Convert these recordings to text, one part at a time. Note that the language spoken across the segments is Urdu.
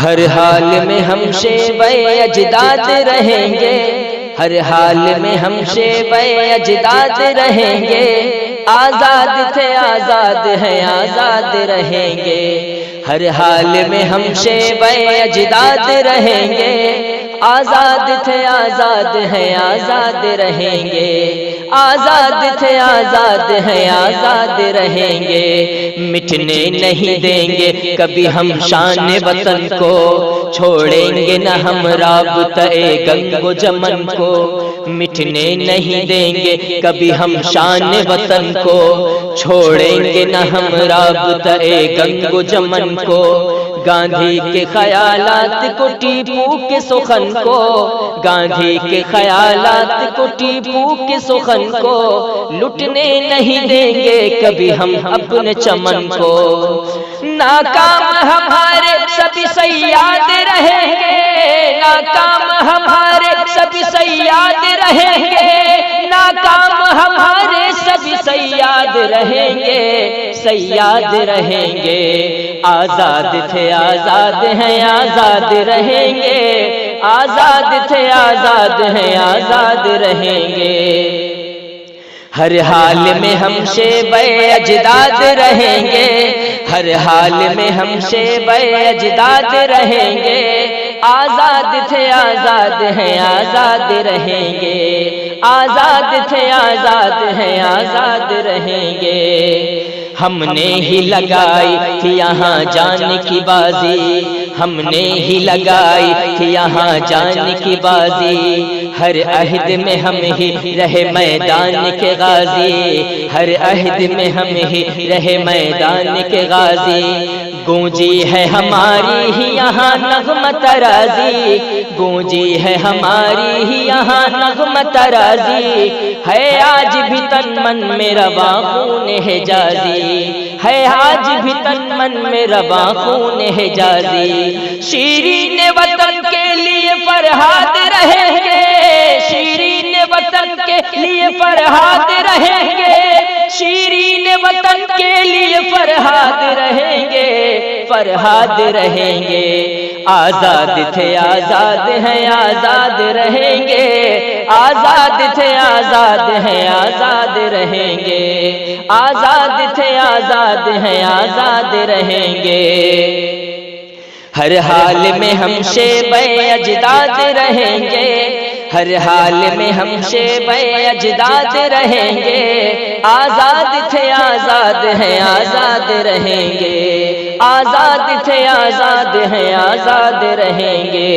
ہر حال میں ہم شیبۂ اجداد رہیں گے، ہر حال میں ہم شیبۂ اجداد رہیں گے، آزاد تھے آزاد ہیں آزاد رہیں گے، ہر حال میں ہم شیبۂ اجداد رہیں گے، آزاد تھے آزاد ہیں آزاد رہیں گے، آزاد تھے آزاد ہیں آزاد رہیں گے، مٹنے نہیں دیں گے کبھی ہم شان وطن کو، چھوڑیں گے نہ ہم رابطۂ گنگ و جمن کو، مٹنے نہیں دیں گے کبھی ہم شان وطن کو، چھوڑیں گے نہ ہم رابطۂ گنگ و جمن کو، گاندھی کے خیالات کو ٹیپو کے سخن کو، گاندھی کے خیالات کو ٹیپو کے سخن کو، لٹنے نہیں دیں گے کبھی ہم اپنے چمن کو، ناکام ہمارے سبھی صیاد رہیں گے، ناکام ہمارے سبھی صیاد رہیں گے، ناکام ہمارے سبھی صیاد رہیں گے، صیاد رہیں گے، آزاد تھے آزاد ہیں آزاد رہیں گے، آزاد تھے آزاد ہیں آزاد رہیں گے، ہر حال میں ہم شیبۂ اجداد رہیں گے، ہر حال میں ہم شیبۂ اجداد رہیں گے، آزاد تھے آزاد ہیں آزاد رہیں گے، آزاد تھے آزاد ہیں آزاد رہیں گے، ہم نے ہی لگائی تھی یہاں جان کی بازی، ہم نے ہی لگائی تھی یہاں جان کی بازی، ہر عہد میں ہم ہی رہے میدان کے غازی، ہر عہد میں ہم ہی رہے میدان کے غازی، گونجی ہے ہماری ہی یہاں نغمہ ترازی، گونجی ہے ہماری ہی یہاں نغمہ ترازی، ہے آج بھی تن من میں رواں خون حجازی، ہے آج بھی تن من میں رواں خون حجازی، شیرین وطن کے لیے فرہاد رہیں گے، شیرین وطن کے لیے فرہاد رہیں گے، شیرین وطن کے لیے فرہاد رہیں گے، فرہاد رہیں گے، آزاد تھے آزاد ہیں آزاد رہیں گے، آزاد تھے آزاد ہیں آزاد رہیں گے، آزاد تھے آزاد ہیں آزاد رہیں گے، ہر حال میں ہم شیبۂ اجداد رہیں گے، ہر حال میں ہم شیبۂ اجداد رہیں گے، آزاد تھے آزاد ہیں آزاد رہیں گے، آزاد تھے آزاد ہیں آزاد رہیں گے،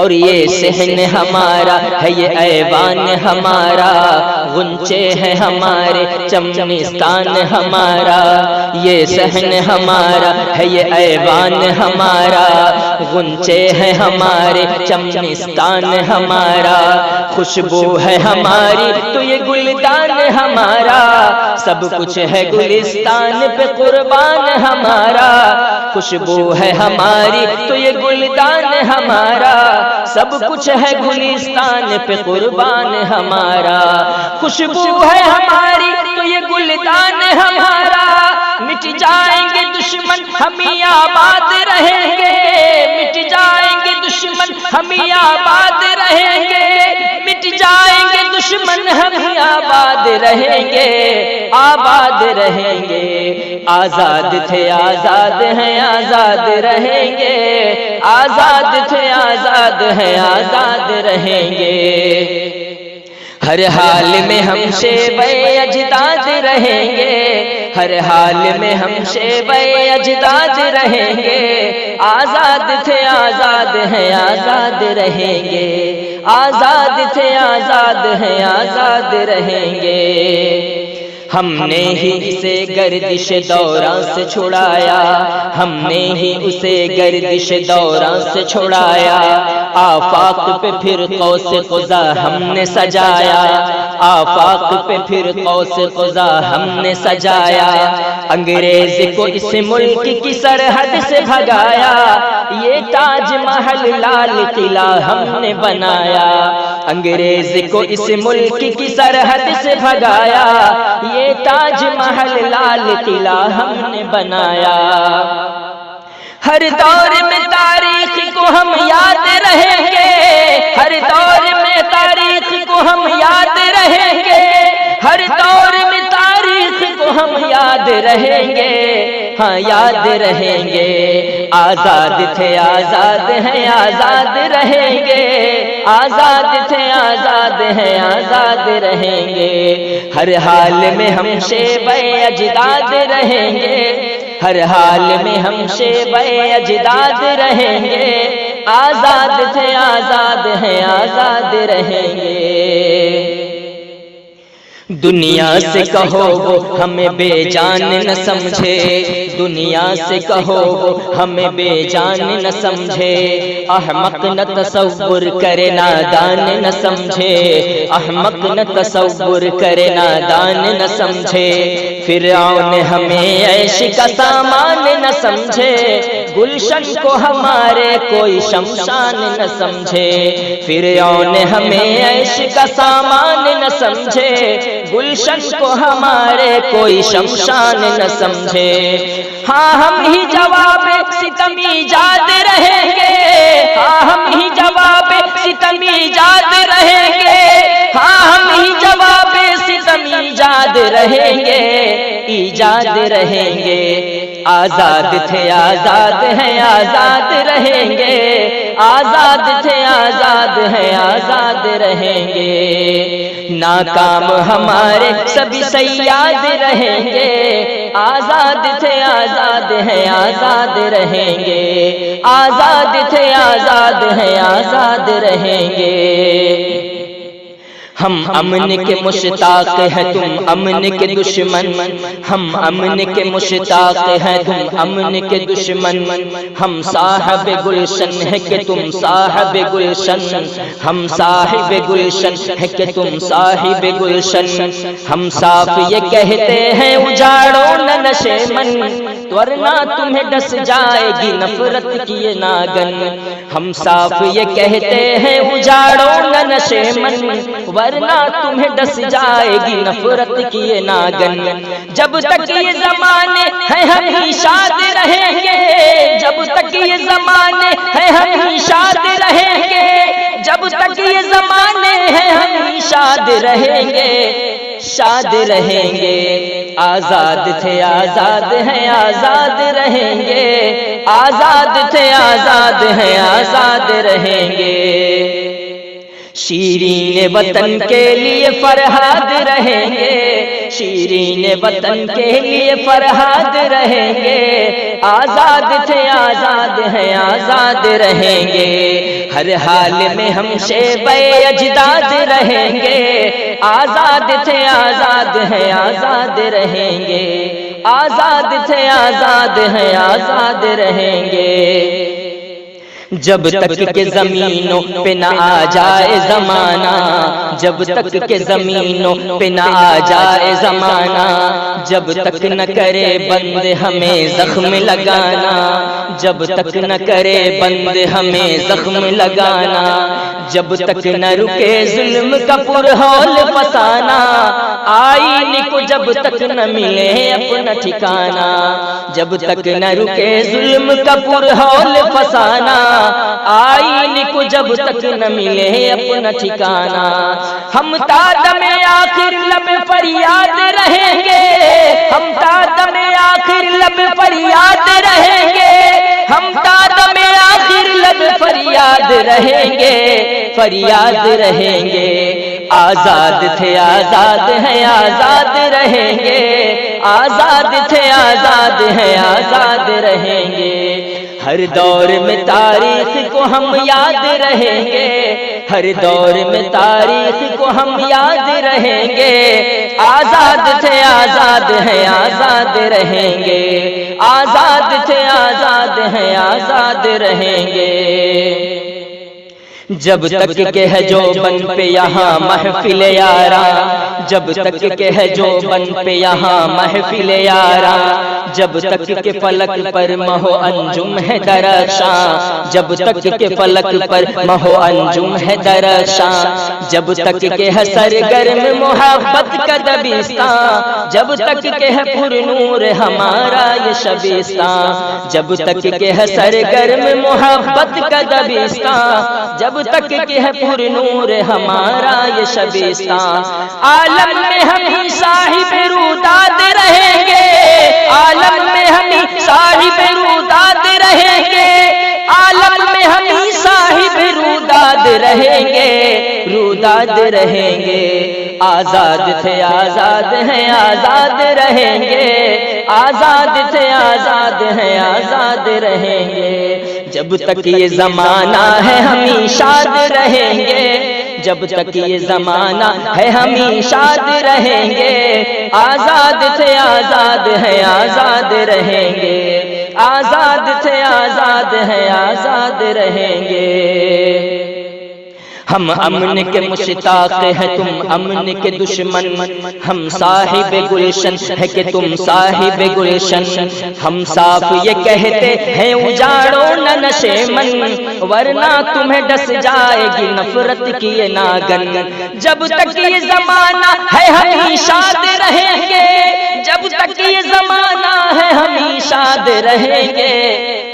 اور یہ صحن ہمارا ہے یہ ایوان ہمارا، غنچے ہیں ہمارے چمنستان ہمارا، یہ صحن ہمارا ہے یہ ایوان ہمارا، غنچے ہیں ہمارے چمنستان ہمارا، خوشبو ہے ہماری تو یہ گلدان ہمارا، سب کچھ ہے گلستان پہ قربان ہمارا، خوشبو ہے ہماری تو یہ گلدان ہمارا، سب کچھ ہے گلستان پہ قربان ہمارا، خوشبو ہے ہماری تو یہ گلدان ہمارا، مٹ جائیں گے دشمن ہم ہی آباد رہیں گے، مٹ جائیں گے دشمن ہم ہی آباد رہیں گے، مٹ جائیں گے دشمن ہم ہی آباد رہیں گے، آباد رہیں گے، آزاد تھے آزاد ہیں آزاد رہیں گے، آزاد تھے آزاد ہیں آزاد رہیں گے، ہر حال میں ہم شیبۂ اجداد رہیں گے، ہر حال میں ہم شیبۂ اجداد رہیں گے، آزاد تھے آزاد ہیں آزاد رہیں گے، آزاد تھے آزاد ہیں آزاد رہیں گے، ہم نے ہی اسے گردش دوران سے چھڑایا، ہم نے ہی اسے گردش دوران سے چھڑایا، آفاق پہ پھر قوس قزح ہم نے سجایا، آفاق پہ پھر قوس قزح ہم نے سجایا، انگریز کو اس ملک کی سرحد سے بھگایا، یہ تاج محل لال قلعہ ہم نے بنایا، انگریز کو اس ملک کی سرحد سے بھگایا، یہ تاج محل لال قلعہ ہم نے بنایا، ہر دور میں رہیں گے، ہر دور میں تاریخ کو ہم یاد رہیں گے، ہر دور میں تاریخ کو ہم یاد رہیں گے، ہاں یاد رہیں گے۔ آزاد تھے آزاد ہیں آزاد رہیں گے، آزاد تھے آزاد ہیں آزاد رہیں گے، ہر حال میں ہم شیب اجداد رہیں گے، ہر حال میں ہم شیب اجداد رہیں گے، آزاد تھے آزاد ہیں آزاد رہیں گے۔ دنیا سے کہو وہ ہمیں بے جان نہ سمجھے، دنیا سے کہو وہ ہمیں بے جان نہ سمجھے، احمق نہ تصور کرے نادان نہ سمجھے، احمق نہ تصور کرے نادان نہ سمجھے، فرعون ہمیں عیش کا سامان نہ سمجھے، گلشن کو ہمارے کوئی شمشان نہ سمجھے، فرعون ہمیں عیش کا سامان نہ سمجھے، گلشن کو ہمارے کوئی شمشان نہ سمجھے، ہاں ہم ہی جواب ستم ایجاد رہیں گے، ہاں ہم ہی جواب ستم ایجاد رہیں گے، ہاں ہم ہی جواب ستم ایجاد رہیں گے، ایجاد رہیں گے، آزاد تھے آزاد ہیں آزاد رہیں گے، آزاد تھے آزاد ہیں آزاد رہیں گے، ناکام ہمارے سبھی صیاد رہیں گے، آزاد تھے آزاد ہیں آزاد رہیں گے، آزاد تھے آزاد ہیں آزاد رہیں گے۔ ہم امن کے مشتاق ہیں تم امن کے دشمن، ہم امن کے مشتاق ہیں تم امن کے دشمن، ہم صاحب گلشن ہے کہ تم صاحب گلشن، ہم صاحب گلشن ہے کہ تم صاحب گلشن، ہم صاف یہ کہتے ہیں اجاڑو نہ نشے من، ورنہ تمہیں ڈس جائے گی نفرت کی یہ ناگن، ہم صاف یہ کہتے ہیں اجاڑو نہ نشے من، ورنہ تمہیں ڈس جائے گی نفرت کی یہ ناگن، جب تک یہ زمانے ہیں ہم ہی شاد رہیں گے، جب تک یہ زمانے ہیں ہم ہی شاد رہیں گے، جب تک یہ زمانے ہیں ہم ہی شاد رہیں گے، شاد رہیں گے، آزاد تھے آزاد ہیں آزاد رہیں گے، آزاد تھے آزاد ہیں آزاد رہیں گے، شیرین وطن کے لیے فرہاد رہیں گے، شیرین وطن کے لیے فرہاد رہیں گے، آزاد تھے آزاد ہیں آزاد رہیں گے، ہر حال میں ہم شیب اجداد رہیں گے، آزاد تھے آزاد ہیں آزاد رہیں گے، آزاد تھے آزاد ہیں آزاد رہیں گے، جب تک کہ زمینوں پہ نہ آ جائے زمانہ، جب تک کہ زمینوں پہ نہ آ جائے زمانہ، جب تک نہ کرے بند ہمیں زخم لگانا، جب تک نہ کرے بند ہمیں زخم لگانا، جب تک نہ رکے ظلم کا پرہول فسانا، آئین کو جب تک نہ ملے اپنا ٹھکانہ، جب تک نہ رکے ظلم کا پرہول فسانا، آئین کو جب تک نہ ملے اپنا ٹھکانہ، ہم تا دم آخر لب پر یاد رہیں گے، ہم تا دم آخر لب پر یاد رہیں گے، ہم تا دم آخر لب پر یاد رہیں گے، فریاد رہیں گے، آزاد تھے آزاد ہیں آزاد رہیں گے، آزاد تھے آزاد ہیں آزاد رہیں گے، ہر دور میں تاریخ کو ہم یاد رہیں گے، ہر دور میں تاریخ کو ہم یاد رہیں گے، آزاد تھے آزاد ہیں آزاد رہیں گے، آزاد تھے آزاد ہیں آزاد رہیں گے، جب تک کہ ہے جو بن پہ یہاں محفل یاراں، جب تک کہ ہے جو بن پہ یہاں محفل یاراں، جب تک کہ فلک پر مہو انجم ہے درخشاں، جب تک کہ فلک پر مہو انجم ہے درخشاں، جب تک کہ ہے سرگرم محبت کا دبستان، جب تک کہ ہے پر نور ہمارا یہ شبستان، جب تک کہ ہے سرگرم محبت کا دبستان، جب تک کہ ہے پر نور ہمارا یہ شبستان، عالم میں ہم صاحب روداد رہیں گے، عالم میں ہم صاحب روداد رہیں گے، عالم میں ہم صاحب روداد رہیں گے، روداد رہیں گے، آزاد تھے آزاد ہیں آزاد رہیں گے، آزاد تھے آزاد ہیں آزاد رہیں گے، جب تک یہ زمانہ ہے ہم شاد رہیں گے، جب تک یہ زمانہ ہے ہم شاد رہیں گے، آزاد تھے آزاد ہیں آزاد رہیں گے، آزاد تھے آزاد ہیں آزاد رہیں گے۔ ہم امن کے مشتاق ہیں تم امن کے دشمن، ہم صاحب گلشن ہے کہ تم صاحب گلشن، ہم صاف یہ کہتے ہیں اجاڑو نہ نشے من، ورنہ تمہیں ڈس جائے گی نفرت کی یہ ناگن، جب تک یہ زمانہ ہے ہم شاد رہیں گے، جب تک یہ زمانہ ہے ہم شاد رہیں گے،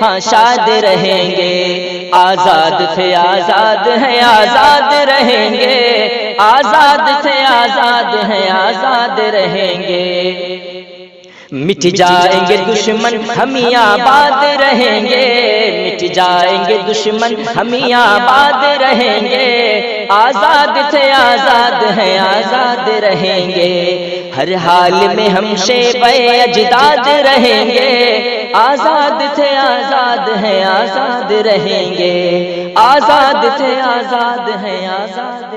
ہاں شاد رہیں گے، آزاد تھے آزاد ہیں آزاد رہیں گے، آزاد تھے آزاد ہیں آزاد رہیں گے، مٹ جائیں گے دشمن ہم آباد رہیں گے، مٹ جائیں گے دشمن ہم آباد رہیں گے، آزاد تھے آزاد ہیں آزاد رہیں گے، ہر حال میں ہم شیب اجداد رہیں گے، آزاد تھے آزاد ہیں آزاد رہیں گے، آزاد تھے آزاد ہیں آزاد